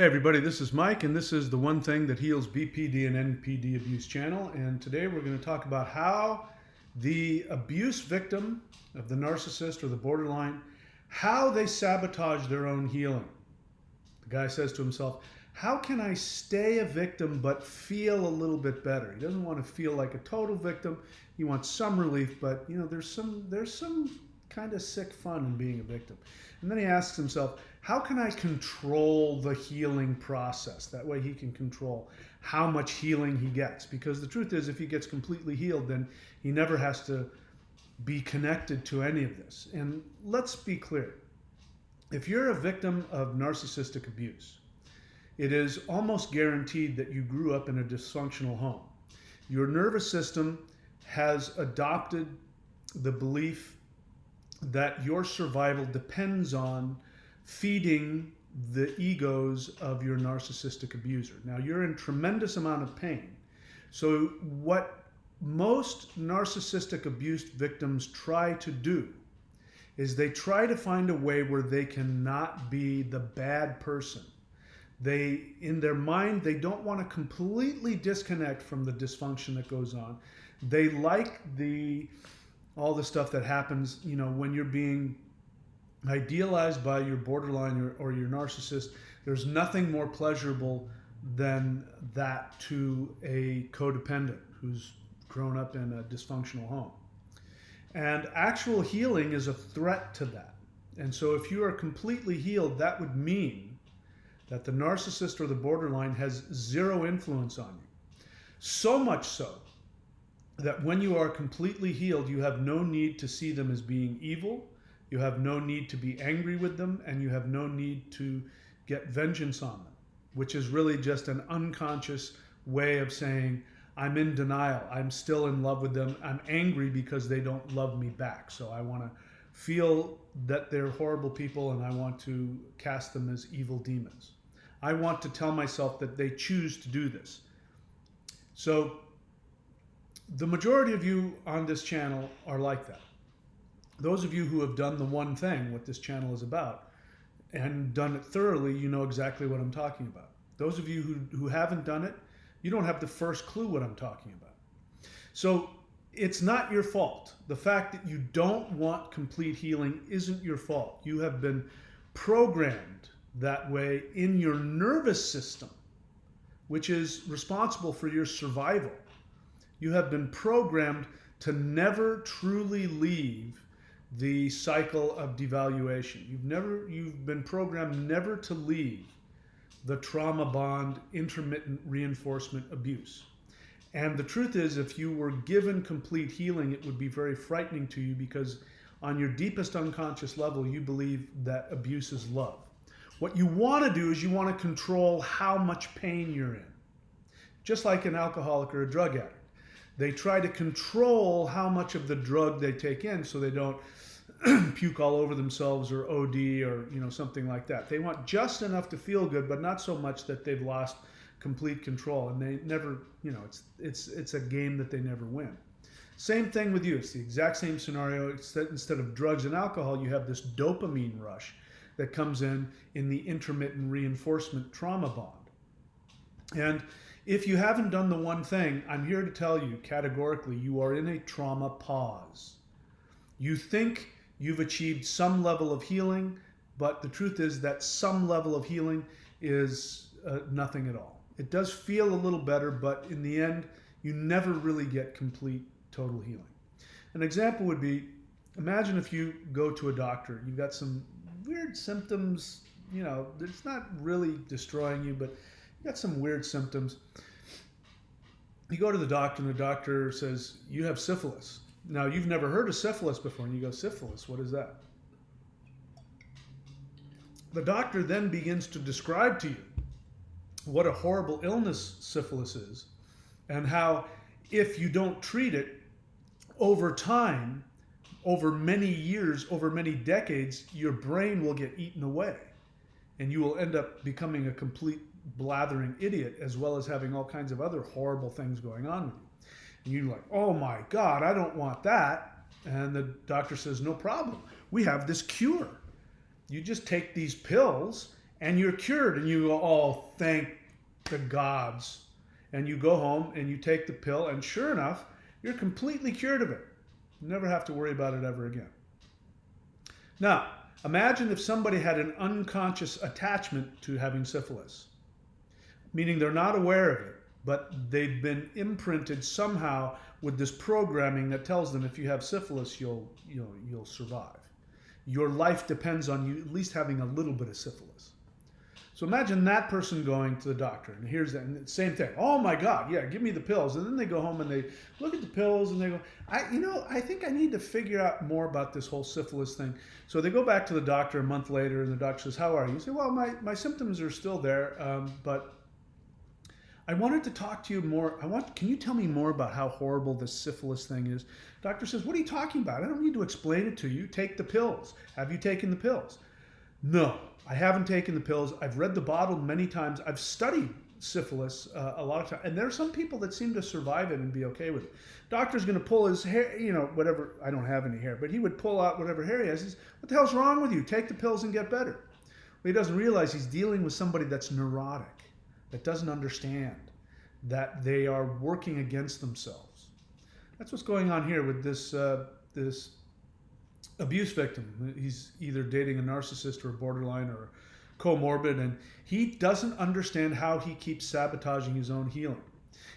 Hey everybody, this is Mike, and this is the One Thing That Heals BPD and NPD Abuse channel. And today we're going to talk about how the abuse victim of the narcissist or the borderline, how they sabotage their own healing. The guy says to himself, how can I stay a victim but feel a little bit better? He doesn't want to feel like a total victim. He wants some relief, but there's some kind of sick fun in being a victim. And then he asks himself, how can I control the healing process? That way he can control how much healing he gets. Because the truth is, if he gets completely healed, then he never has to be connected to any of this. And let's be clear. If you're a victim of narcissistic abuse, it is almost guaranteed that you grew up in a dysfunctional home. Your nervous system has adopted the belief that your survival depends on feeding the egos of your narcissistic abuser. Now, you're in tremendous amount of pain. So what most narcissistic abuse victims try to do is they try to find a way where they cannot be the bad person. In their mind, they don't want to completely disconnect from the dysfunction that goes on. They like all the stuff that happens, when you're being idealized by your borderline or your narcissist. There's nothing more pleasurable than that to a codependent who's grown up in a dysfunctional home. And actual healing is a threat to that. And so if you are completely healed, that would mean that the narcissist or the borderline has zero influence on you. So much so that when you are completely healed, you have no need to see them as being evil. You have no need to be angry with them, and you have no need to get vengeance on them, which is really just an unconscious way of saying, I'm in denial. I'm still in love with them. I'm angry because they don't love me back. So I want to feel that they're horrible people, and I want to cast them as evil demons. I want to tell myself that they choose to do this. So the majority of you on this channel are like that. Those of you who have done the one thing, what this channel is about, and done it thoroughly, you know exactly what I'm talking about. Those of you who haven't done it, you don't have the first clue what I'm talking about. So it's not your fault. The fact that you don't want complete healing isn't your fault. You have been programmed that way in your nervous system, which is responsible for your survival. You have been programmed to never truly leave the cycle of devaluation. You've been programmed never to leave the trauma bond intermittent reinforcement abuse. And the truth is, if you were given complete healing, it would be very frightening to you, because on your deepest unconscious level, you believe that abuse is love. What you want to do is you want to control how much pain you're in. Just like an alcoholic or a drug addict. They try to control how much of the drug they take in so they don't puke all over themselves or OD or something like that. They want just enough to feel good, but not so much that they've lost complete control. And they never, it's a game that they never win. Same thing with you. It's the exact same scenario. Instead of drugs and alcohol, you have this dopamine rush that comes in the intermittent reinforcement trauma bond. And if you haven't done the one thing, I'm here to tell you categorically, you are in a trauma pause. You think you've achieved some level of healing, but the truth is that some level of healing is nothing at all. It does feel a little better, but in the end, you never really get complete, total healing. An example would be, imagine if you go to a doctor, you've got some weird symptoms, it's not really destroying you, but you got some weird symptoms. You go to the doctor, and the doctor says, you have syphilis. Now, you've never heard of syphilis before, and you go, syphilis, what is that? The doctor then begins to describe to you what a horrible illness syphilis is, and how if you don't treat it, over time, over many years, over many decades, your brain will get eaten away, and you will end up becoming a complete blathering idiot, as well as having all kinds of other horrible things going on with you. And you're like, oh my God, I don't want that. And the doctor says, no problem. We have this cure. You just take these pills and you're cured, and you go, oh, thank the gods. And you go home and you take the pill, and sure enough, you're completely cured of it. You never have to worry about it ever again. Now, imagine if somebody had an unconscious attachment to having syphilis, meaning they're not aware of it, but they've been imprinted somehow with this programming that tells them if you have syphilis, you'll survive. Your life depends on you at least having a little bit of syphilis. So imagine that person going to the doctor, and here's that, and same thing. Oh my God, yeah, give me the pills. And then they go home and they look at the pills and they go, I think I need to figure out more about this whole syphilis thing. So they go back to the doctor a month later, and the doctor says, how are you? You say, well, my symptoms are still there, but I wanted to talk to you more. Can you tell me more about how horrible this syphilis thing is? Doctor says, what are you talking about? I don't need to explain it to you. Take the pills. Have you taken the pills? No, I haven't taken the pills. I've read the bottle many times. I've studied syphilis a lot of times. And there are some people that seem to survive it and be okay with it. Doctor's going to pull his hair, whatever. I don't have any hair, but he would pull out whatever hair he has. He says, what the hell's wrong with you? Take the pills and get better. Well, he doesn't realize he's dealing with somebody that's neurotic, that doesn't understand that they are working against themselves. That's what's going on here with this abuse victim. He's either dating a narcissist or a borderline or comorbid, and he doesn't understand how he keeps sabotaging his own healing.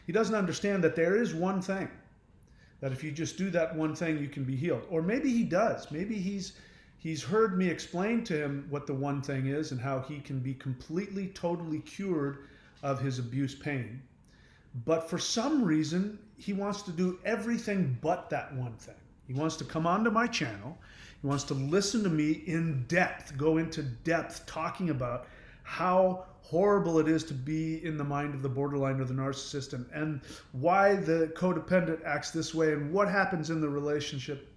He doesn't understand that there is one thing, that if you just do that one thing, you can be healed. Or maybe he does. Maybe he's heard me explain to him what the one thing is and how he can be completely, totally cured of his abuse pain. But for some reason, he wants to do everything but that one thing. He wants to come onto my channel. He wants to listen to me in depth, go into depth, talking about how horrible it is to be in the mind of the borderline or the narcissist, and why the codependent acts this way and what happens in the relationship.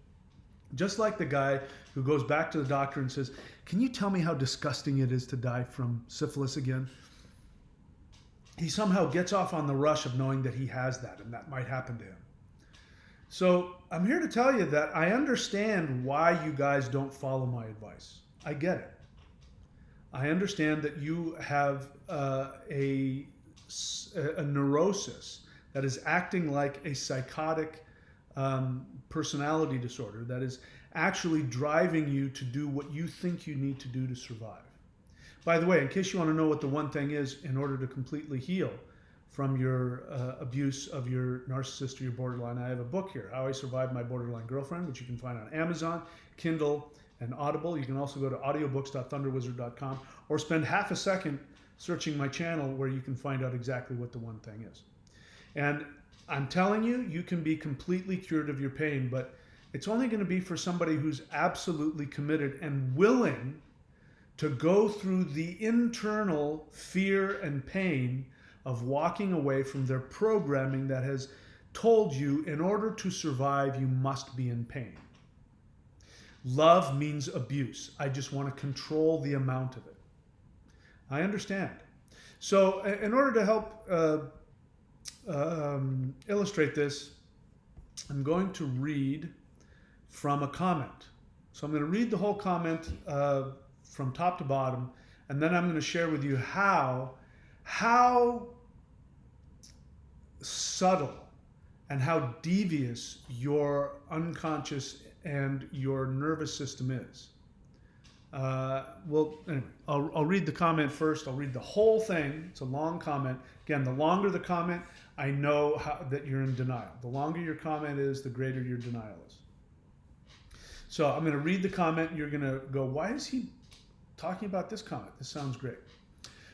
Just like the guy who goes back to the doctor and says, can you tell me how disgusting it is to die from syphilis again? He somehow gets off on the rush of knowing that he has that and that might happen to him. So I'm here to tell you that I understand why you guys don't follow my advice. I get it. I understand that you have a neurosis that is acting like a psychotic personality disorder that is actually driving you to do what you think you need to do to survive. By the way, in case you want to know what the one thing is in order to completely heal from your abuse of your narcissist or your borderline, I have a book here, How I Survived My Borderline Girlfriend, which you can find on Amazon, Kindle, and Audible. You can also go to audiobooks.thunderwizard.com or spend half a second searching my channel where you can find out exactly what the one thing is. And I'm telling you, you can be completely cured of your pain, but it's only going to be for somebody who's absolutely committed and willing to go through the internal fear and pain of walking away from their programming that has told you in order to survive, you must be in pain. Love means abuse. I just want to control the amount of it. I understand. So in order to help illustrate this, I'm going to read from a comment. So I'm going to read the whole comment from top to bottom, and then I'm going to share with you how subtle and how devious your unconscious and your nervous system is. Well, anyway, I'll read the comment first. I'll read the whole thing. It's a long comment. Again, the longer the comment, I know that you're in denial. The longer your comment is, the greater your denial is. So I'm going to read the comment. You're going to go, why is he talking about this comment? This sounds great.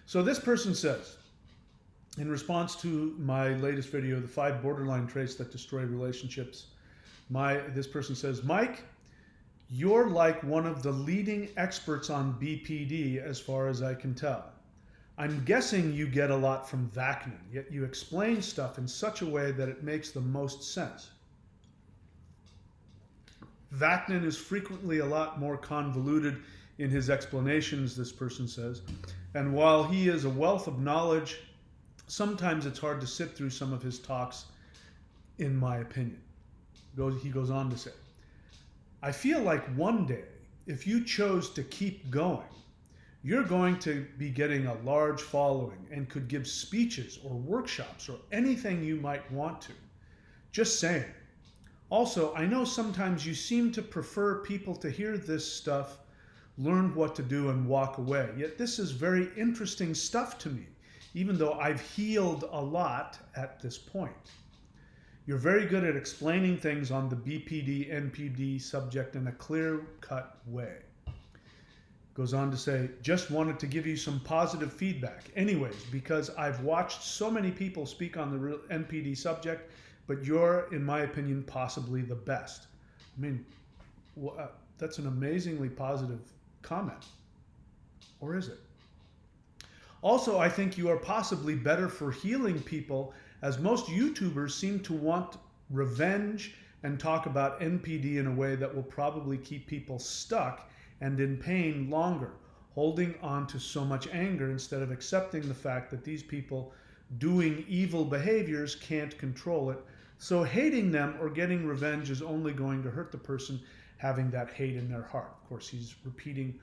So this person says, in response to my latest video, the 5 borderline traits that destroy relationships, this person says, Mike, you're like one of the leading experts on BPD as far as I can tell. I'm guessing you get a lot from Vaknin, yet you explain stuff in such a way that it makes the most sense. Vaknin is frequently a lot more convoluted in his explanations, this person says, and while he is a wealth of knowledge, sometimes it's hard to sit through some of his talks, in my opinion. He goes on to say, I feel like one day, if you chose to keep going, you're going to be getting a large following and could give speeches or workshops or anything you might want to. Just saying. Also, I know sometimes you seem to prefer people to hear this stuff, learn what to do, and walk away. Yet this is very interesting stuff to me, even though I've healed a lot at this point. You're very good at explaining things on the BPD, NPD subject in a clear-cut way. Goes on to say, just wanted to give you some positive feedback. Anyways, because I've watched so many people speak on the NPD subject, but you're, in my opinion, possibly the best. I mean, that's an amazingly positive comment. Or is it? Also, I think you are possibly better for healing people, as most YouTubers seem to want revenge and talk about NPD in a way that will probably keep people stuck and in pain longer, holding on to so much anger instead of accepting the fact that these people doing evil behaviors can't control it. So hating them or getting revenge is only going to hurt the person having that hate in their heart. Of course, he's repeating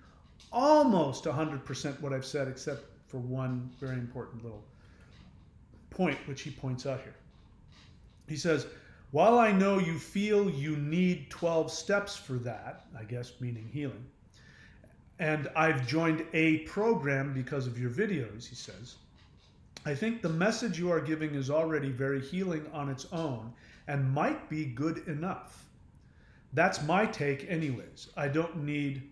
almost 100% what I've said, except for one very important little point, which he points out here. He says, while I know you feel you need 12 steps for that, I guess meaning healing, and I've joined a program because of your videos, he says, I think the message you are giving is already very healing on its own and might be good enough. That's my take anyways. I don't need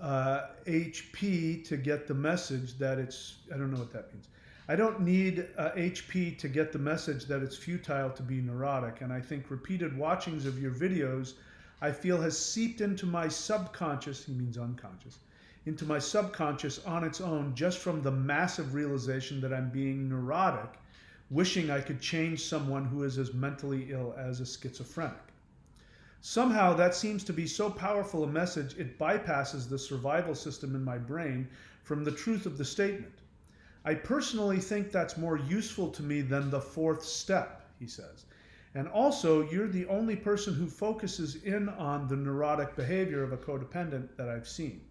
HP to get the message that it's, I don't know what that means. I don't need HP to get the message that it's futile to be neurotic, and I think repeated watchings of your videos I feel has seeped into my subconscious, he means unconscious, into my subconscious on its own just from the massive realization that I'm being neurotic, wishing I could change someone who is as mentally ill as a schizophrenic. Somehow that seems to be so powerful a message it bypasses the survival system in my brain from the truth of the statement. I personally think that's more useful to me than the fourth step, he says. And also, you're the only person who focuses in on the neurotic behavior of a codependent that I've seen.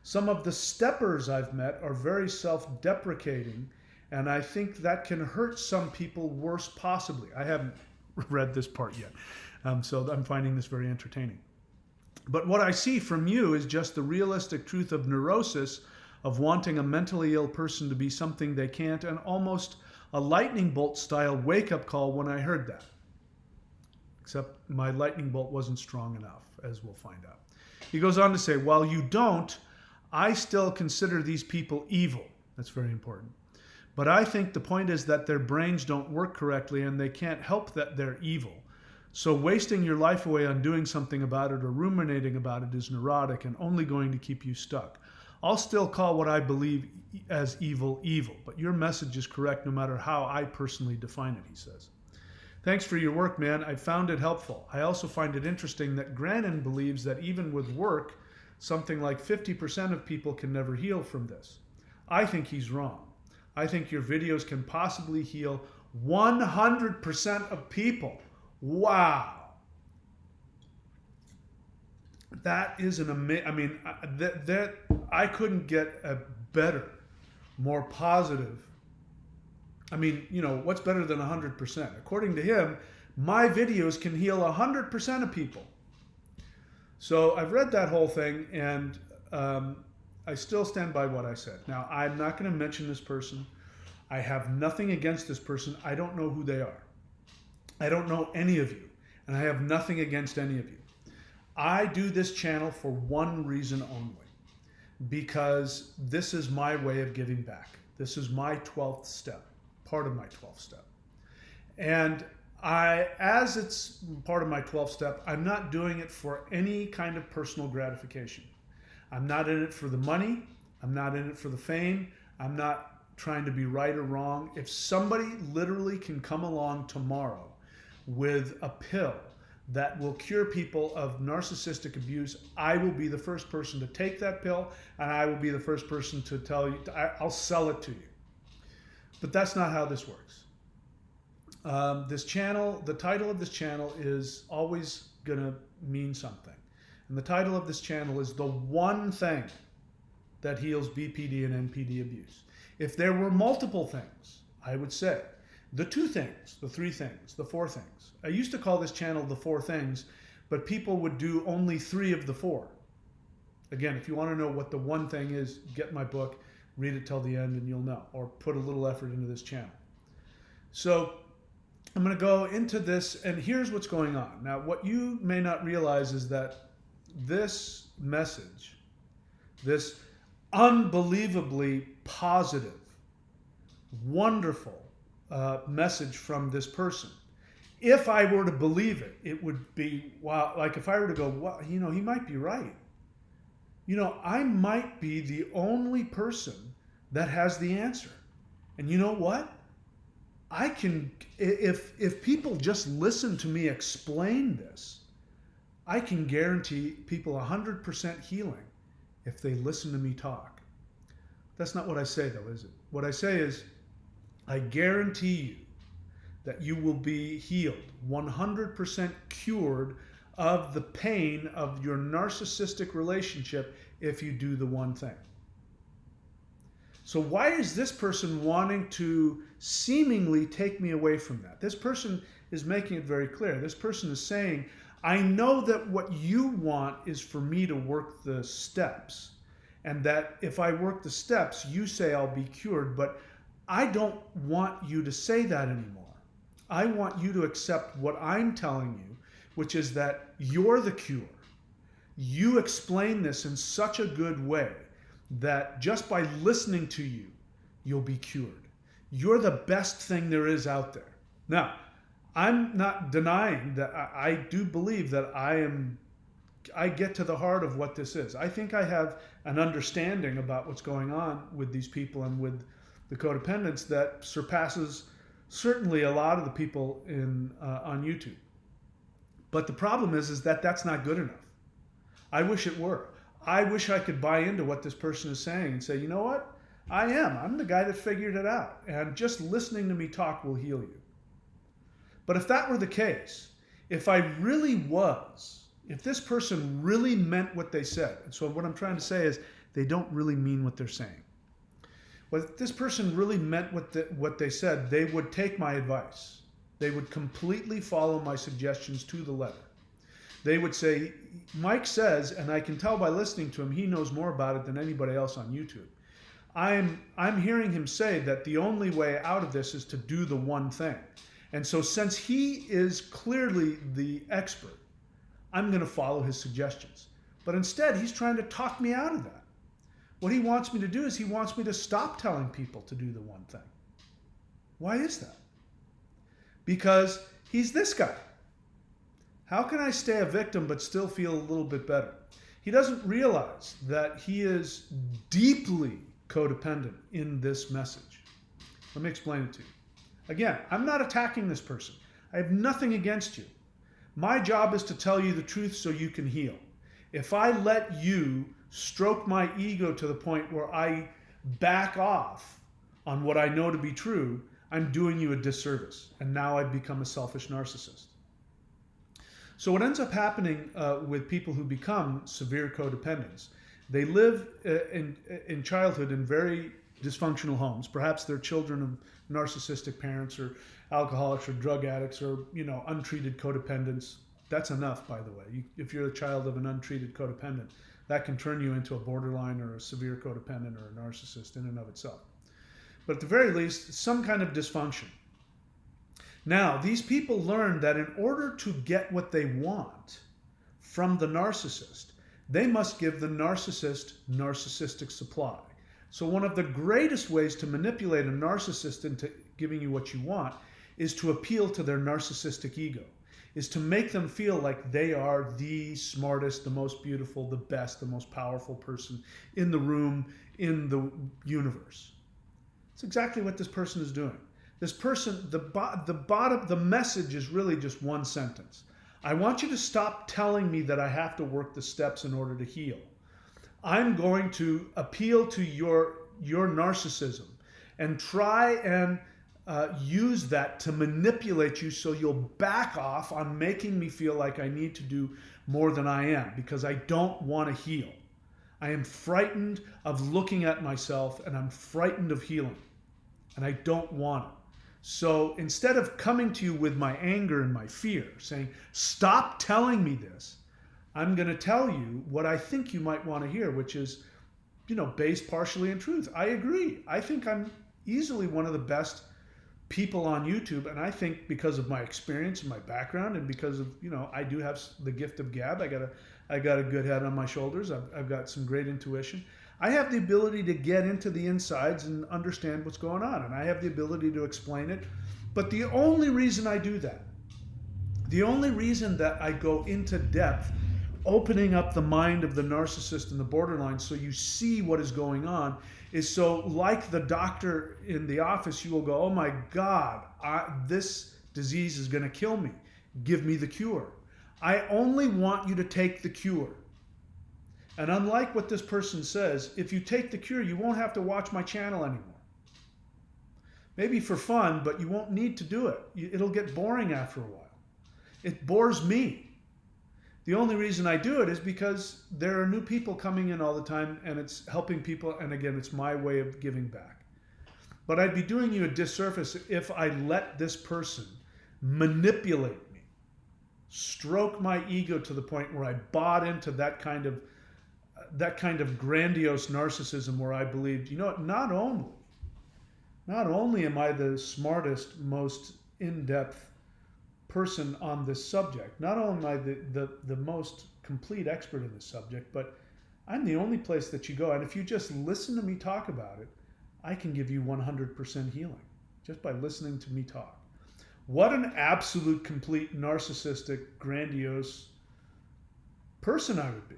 Some of the steppers I've met are very self-deprecating, and I think that can hurt some people worse possibly. I haven't read this part yet, so I'm finding this very entertaining. But what I see from you is just the realistic truth of neurosis, of wanting a mentally ill person to be something they can't, and almost a lightning bolt style wake-up call when I heard that. Except my lightning bolt wasn't strong enough, as we'll find out. He goes on to say, while you don't, I still consider these people evil. That's very important. But I think the point is that their brains don't work correctly and they can't help that they're evil. So wasting your life away on doing something about it or ruminating about it is neurotic and only going to keep you stuck. I'll still call what I believe as evil, evil, but your message is correct no matter how I personally define it, he says. Thanks for your work, man. I found it helpful. I also find it interesting that Grannon believes that even with work, something like 50% of people can never heal from this. I think he's wrong. I think your videos can possibly heal 100% of people. Wow. That is an amazing, I mean, that I couldn't get a better, more positive. I mean, you know, what's better than 100%? According to him, my videos can heal 100% of people. So I've read that whole thing, and I still stand by what I said. Now, I'm not going to mention this person. I have nothing against this person. I don't know who they are. I don't know any of you, and I have nothing against any of you. I do this channel for one reason only, because this is my way of giving back. This is my 12th step, part of my 12th step. And as it's part of my 12th step, I'm not doing it for any kind of personal gratification. I'm not in it for the money. I'm not in it for the fame. I'm not trying to be right or wrong. If somebody literally can come along tomorrow with a pill that will cure people of narcissistic abuse, I will be the first person to take that pill, and I will be the first person to tell you, I'll sell it to you. But that's not how this works. This channel, the title of this channel is always going to mean something. And the title of this channel is The One Thing that heals BPD and NPD abuse. If there were multiple things, I would say the 2 things, the 3 things, the 4 things. I used to call this channel the 4 things, but people would do only 3 of the 4. Again, if you want to know what the 1 thing is, get my book, read it till the end, and you'll know, or put a little effort into this channel. So I'm going to go into this, and here's what's going on. Now, what you may not realize is that this message, this unbelievably positive, wonderful message from this person, if I were to believe it, it would be, wow, like if I were to go, well, you know, he might be right. You know, I might be the only person that has the answer. And you know what? I can, if people just listen to me explain this, I can guarantee people 100% healing if they listen to me talk. That's not what I say though, is it? What I say is, I guarantee you that you will be healed, 100% cured of the pain of your narcissistic relationship if you do the 1 thing. So why is this person wanting to seemingly take me away from that? This person is making it very clear. This person is saying, I know that what you want is for me to work the steps, and that if I work the steps, you say I'll be cured, but I don't want you to say that anymore. I want you to accept what I'm telling you, which is that you're the cure. You explain this in such a good way that just by listening to you, you'll be cured. You're the best thing there is out there. Now, I'm not denying that I do believe that I get to the heart of what this is. I think I have an understanding about what's going on with these people and with the codependents that surpasses certainly a lot of the people on YouTube. But the problem is that that's not good enough. I wish it were. I wish I could buy into what this person is saying and say, you know what? I'm the guy that figured it out. And just listening to me talk will heal you. But if that were the case, if I really was, if this person really meant what they said, and so what I'm trying to say is they don't really mean what they're saying. But if this person really meant what they said, they would take my advice. They would completely follow my suggestions to the letter. They would say, Mike says, and I can tell by listening to him, he knows more about it than anybody else on YouTube. I'm hearing him say that the only way out of this is to do the 1 thing. And so since he is clearly the expert, I'm going to follow his suggestions. But instead, he's trying to talk me out of that. What he wants me to do is he wants me to stop telling people to do the 1 thing. Why is that? Because he's this guy. How can I stay a victim but still feel a little bit better? He doesn't realize that he is deeply codependent in this message. Let me explain it to you. Again, I'm not attacking this person. I have nothing against you. My job is to tell you the truth so you can heal. If I let you stroke my ego to the point where I back off on what I know to be true, I'm doing you a disservice. And now I've become a selfish narcissist. So what ends up happening with people who become severe codependents, they live in childhood in very dysfunctional homes. Perhaps they're children of narcissistic parents or alcoholics or drug addicts or, untreated codependents. That's enough, by the way. If you're a child of an untreated codependent, that can turn you into a borderline or a severe codependent or a narcissist in and of itself. But at the very least, some kind of dysfunction. Now, these people learn that in order to get what they want from the narcissist, they must give the narcissist narcissistic supply. So one of the greatest ways to manipulate a narcissist into giving you what you want is to appeal to their narcissistic ego, is to make them feel like they are the smartest, the most beautiful, the best, the most powerful person in the room, in the universe. It's exactly what this person is doing. This person, the message is really just 1 sentence. I want you to stop telling me that I have to work the steps in order to heal. I'm going to appeal to your narcissism and try and use that to manipulate you so you'll back off on making me feel like I need to do more than I am because I don't want to heal. I am frightened of looking at myself, and I'm frightened of healing, and I don't want it. So instead of coming to you with my anger and my fear, saying, stop telling me this, I'm going to tell you what I think you might want to hear, which is, based partially in truth. I agree. I think I'm easily one of the best people on YouTube, and I think because of my experience and my background, and because of, I do have the gift of gab. I got a good head on my shoulders. I've got some great intuition. I have the ability to get into the insides and understand what's going on, and I have the ability to explain it. But the only reason I do that, the only reason that I go into depth, opening up the mind of the narcissist and the borderline so you see what is going on, is so, like the doctor in the office, you will go, oh my God, this disease is going to kill me. Give me the cure. I only want you to take the cure. And unlike what this person says, if you take the cure, you won't have to watch my channel anymore. Maybe for fun, but you won't need to do it. It'll get boring after a while. It bores me. The only reason I do it is because there are new people coming in all the time, and it's helping people, and again, it's my way of giving back. But I'd be doing you a disservice if I let this person manipulate me, stroke my ego to the point where I bought into that kind of grandiose narcissism, where I believed, not only am I the smartest, most in-depth person on this subject, not only am I the most complete expert in this subject, but I'm the only place that you go. And if you just listen to me talk about it, I can give you 100% healing just by listening to me talk. What an absolute, complete, narcissistic, grandiose person I would be.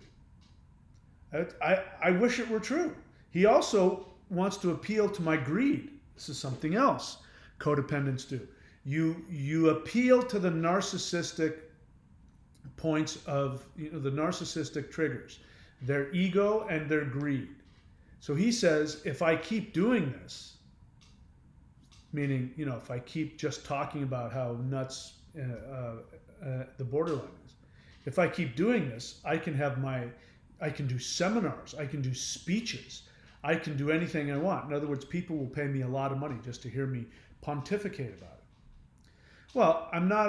I wish it were true. He also wants to appeal to my greed. This is something else codependents do. You appeal to the narcissistic points of, the narcissistic triggers, their ego and their greed. So he says, if I keep doing this, meaning, if I keep just talking about how nuts the borderline is, if I keep doing this, I can do seminars, I can do speeches, I can do anything I want. In other words, people will pay me a lot of money just to hear me pontificate about it. Well, I'm not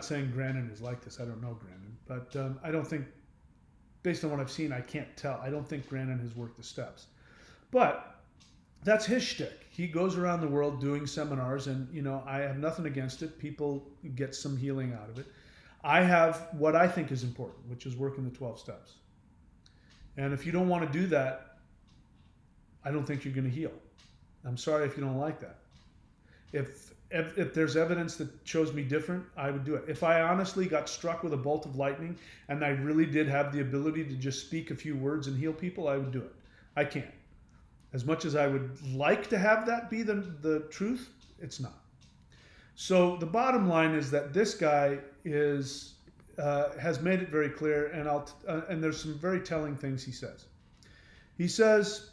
saying Grannon is like this. I don't know Grannon, but I don't think, based on what I've seen, I can't tell. I don't think Grannon has worked the steps. But that's his shtick. He goes around the world doing seminars, and I have nothing against it. People get some healing out of it. I have what I think is important, which is working the 12 steps. And if you don't want to do that, I don't think you're going to heal. I'm sorry if you don't like that. If there's evidence that shows me different, I would do it. If I honestly got struck with a bolt of lightning and I really did have the ability to just speak a few words and heal people, I would do it. I can't. As much as I would like to have that be the truth, it's not. So the bottom line is that this guy has made it very clear, and there's some very telling things he says. He says,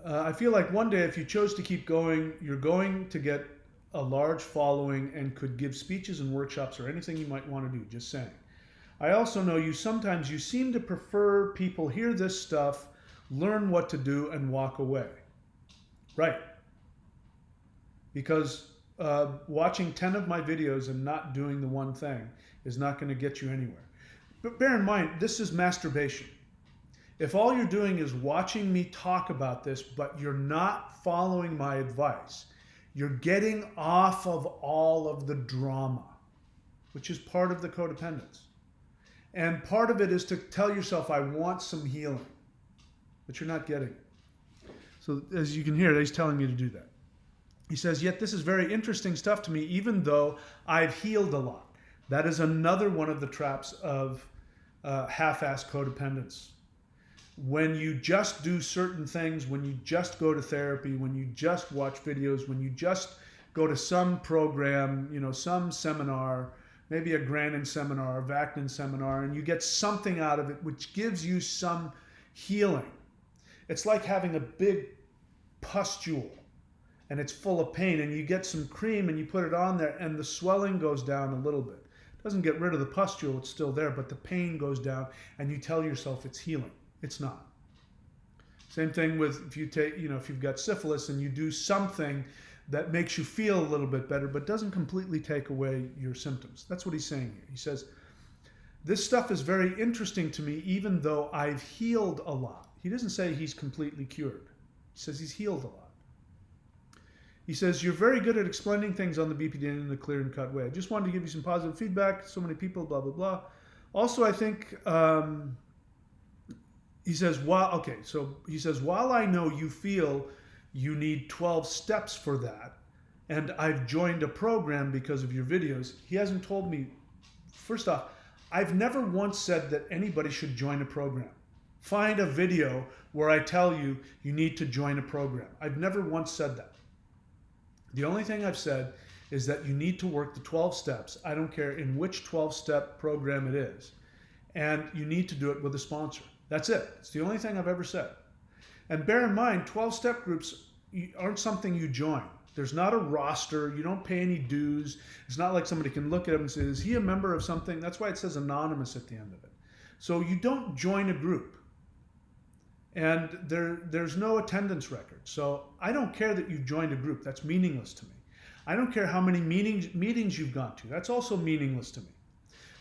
I feel like one day if you chose to keep going, you're going to get a large following and could give speeches and workshops or anything you might want to do, just saying. I also know sometimes you seem to prefer people hear this stuff, learn what to do, and walk away. Right. Because watching 10 of my videos and not doing the one thing is not going to get you anywhere. But bear in mind, this is masturbation. If all you're doing is watching me talk about this, but you're not following my advice, you're getting off of all of the drama, which is part of the codependence. And part of it is to tell yourself, I want some healing, but you're not getting it. So as you can hear, he's telling me to do that. He says, yet this is very interesting stuff to me, even though I've healed a lot. That is another one of the traps of half-ass codependence. When you just do certain things, when you just go to therapy, when you just watch videos, when you just go to some program, some seminar, maybe a Grannon seminar, a Vaknin seminar, and you get something out of it which gives you some healing. It's like having a big pustule and it's full of pain, and you get some cream and you put it on there and the swelling goes down a little bit. Doesn't get rid of the pustule, it's still there, but the pain goes down and you tell yourself it's healing. It's not. Same thing with if you take, if you've got syphilis and you do something that makes you feel a little bit better, but doesn't completely take away your symptoms. That's what he's saying here. He says, this stuff is very interesting to me, even though I've healed a lot. He doesn't say he's completely cured. He says he's healed a lot. He says, you're very good at explaining things on the BPD in a clear and cut way. I just wanted to give you some positive feedback. So many people, blah, blah, blah. Also, I think, he says, while I know you feel you need 12 steps for that, and I've joined a program because of your videos, he hasn't told me, first off, I've never once said that anybody should join a program. Find a video where I tell you you need to join a program. I've never once said that. The only thing I've said is that you need to work the 12 steps. I don't care in which 12-step program it is. And you need to do it with a sponsor. That's it. It's the only thing I've ever said. And bear in mind, 12-step groups aren't something you join. There's not a roster. You don't pay any dues. It's not like somebody can look at him and say, is he a member of something? That's why it says anonymous at the end of it. So you don't join a group. And there's no attendance record. So I don't care that you've joined a group. That's meaningless to me. I don't care how many meetings you've gone to. That's also meaningless to me.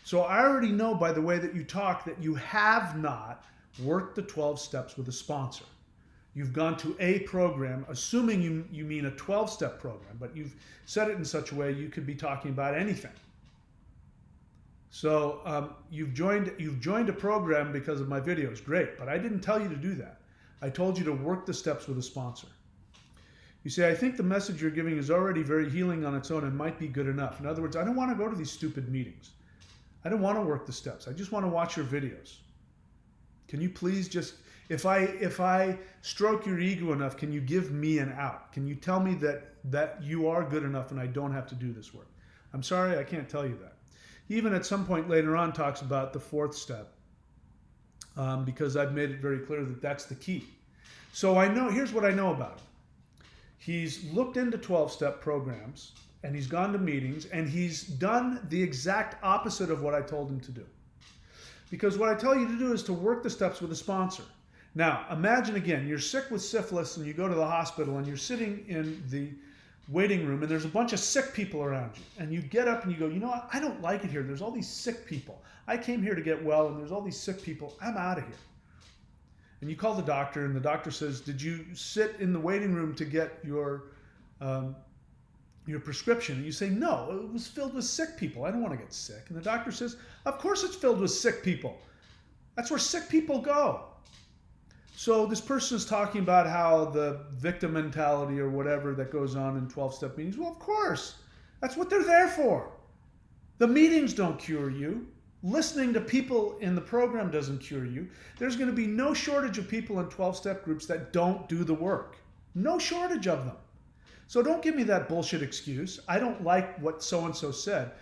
So I already know by the way that you talk that you have not worked the 12 steps with a sponsor. You've gone to a program, assuming you mean a 12-step program, but you've said it in such a way you could be talking about anything. So you've joined a program because of my videos. Great, but I didn't tell you to do that. I told you to work the steps with a sponsor. You say, I think the message you're giving is already very healing on its own and might be good enough. In other words, I don't want to go to these stupid meetings. I don't want to work the steps. I just want to watch your videos. Can you please just, if I stroke your ego enough, can you give me an out? Can you tell me that you are good enough and I don't have to do this work? I'm sorry, I can't tell you that. He even at some point later on talks about the 4th step because I've made it very clear that that's the key. So I know, here's what I know about him. He's looked into 12-step programs and he's gone to meetings and he's done the exact opposite of what I told him to do. Because what I tell you to do is to work the steps with a sponsor. Now, imagine again, you're sick with syphilis and you go to the hospital and you're sitting in the waiting room and there's a bunch of sick people around you. And you get up and you go, you know what, I don't like it here. There's all these sick people. I came here to get well and there's all these sick people. I'm out of here. And you call the doctor and the doctor says, did you sit in the waiting room to get your prescription? And you say, no, it was filled with sick people. I don't want to get sick. And the doctor says, of course it's filled with sick people. That's where sick people go. So this person is talking about how the victim mentality or whatever that goes on in 12-step meetings. Well, of course. That's what they're there for. The meetings don't cure you. Listening to people in the program doesn't cure you. There's going to be no shortage of people in 12-step groups that don't do the work. No shortage of them. So don't give me that bullshit excuse. I don't like what so-and-so said.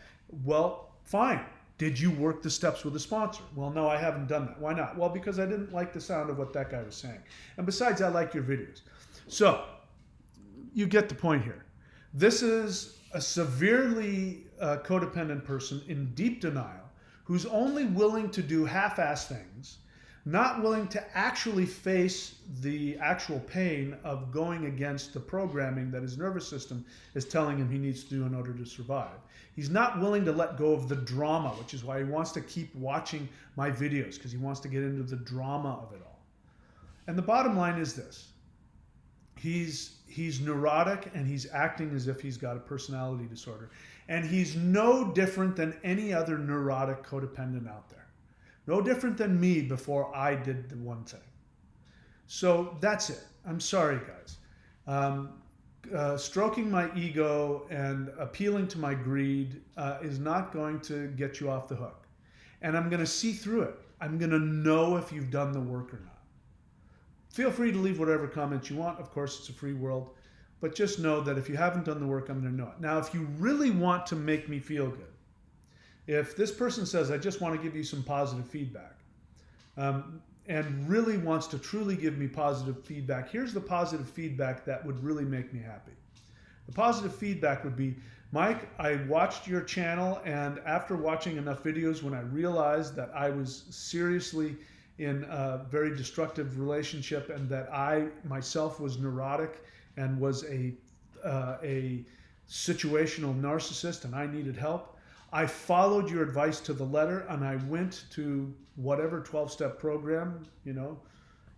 Well, fine. Did you work the steps with a sponsor? Well, no, I haven't done that. Why not? Well, because I didn't like the sound of what that guy was saying. And besides, I like your videos. So you get the point here. This is a severely codependent person in deep denial who's only willing to do half-ass things, not willing to actually face the actual pain of going against the programming that his nervous system is telling him he needs to do in order to survive. He's not willing to let go of the drama, which is why he wants to keep watching my videos, because he wants to get into the drama of it all. And the bottom line is this. He's neurotic and he's acting as if he's got a personality disorder. And he's no different than any other neurotic codependent out there. No different than me before I did the one thing. So that's it. I'm sorry, guys. Stroking my ego and appealing to my greed is not going to get you off the hook. And I'm going to see through it. I'm going to know if you've done the work or not. Feel free to leave whatever comments you want. Of course, it's a free world. But just know that if you haven't done the work, I'm going to know it. Now, if you really want to make me feel good, if this person says, I just want to give you some positive feedback, and really wants to truly give me positive feedback, here's the positive feedback that would really make me happy. The positive feedback would be, Mike, I watched your channel, and after watching enough videos, when I realized that I was seriously in a very destructive relationship and that I myself was neurotic and was a situational narcissist and I needed help, I followed your advice to the letter, and I went to whatever 12-step program,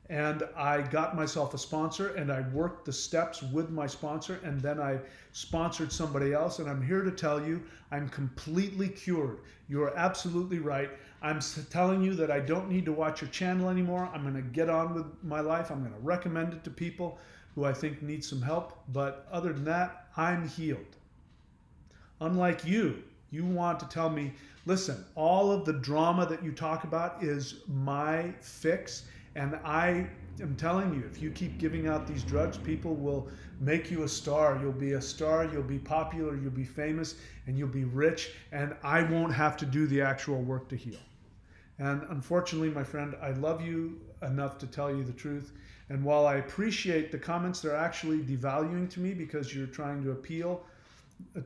and I got myself a sponsor, and I worked the steps with my sponsor, and then I sponsored somebody else. And I'm here to tell you I'm completely cured. You're absolutely right. I'm telling you that I don't need to watch your channel anymore. I'm going to get on with my life. I'm going to recommend it to people who I think need some help. But other than that, I'm healed. Unlike you, you want to tell me, listen, all of the drama that you talk about is my fix. And I am telling you, if you keep giving out these drugs, people will make you a star. You'll be a star, you'll be popular, you'll be famous, and you'll be rich, and I won't have to do the actual work to heal. And unfortunately, my friend, I love you enough to tell you the truth. And while I appreciate the comments, they're actually devaluing to me because you're trying to appeal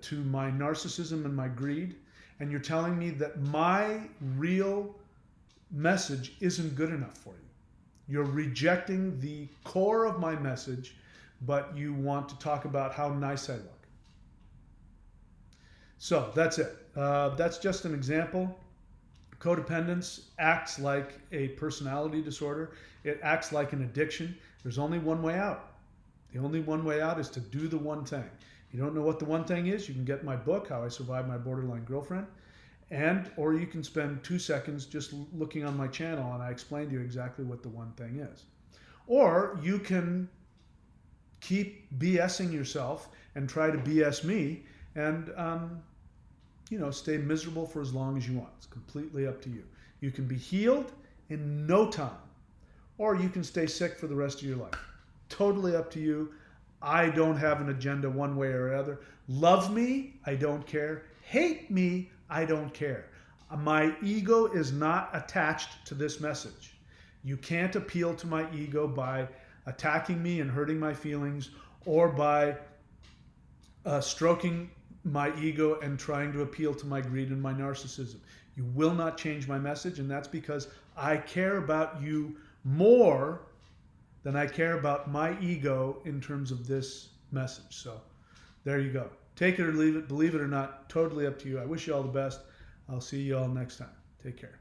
to my narcissism and my greed. And you're telling me that my real message isn't good enough for you. You're rejecting the core of my message, but you want to talk about how nice I look. So that's it. That's just an example. Codependence acts like a personality disorder. It acts like an addiction. There's only one way out. The only one way out is to do the one thing. If you don't know what the one thing is, you can get my book, How I Survived My Borderline Girlfriend. Or you can spend 2 seconds just looking on my channel and I explain to you exactly what the one thing is. Or you can keep BSing yourself and try to BS me and stay miserable for as long as you want. It's completely up to you. You can be healed in no time, or you can stay sick for the rest of your life. Totally up to you. I don't have an agenda one way or another. Love me, I don't care. Hate me, I don't care. My ego is not attached to this message. You can't appeal to my ego by attacking me and hurting my feelings, or by stroking my ego and trying to appeal to my greed and my narcissism. You will not change my message, and that's because I care about you more than I care about my ego in terms of this message. So there you go. Take it or leave it, believe it or not, totally up to you. I wish you all the best. I'll see you all next time. Take care.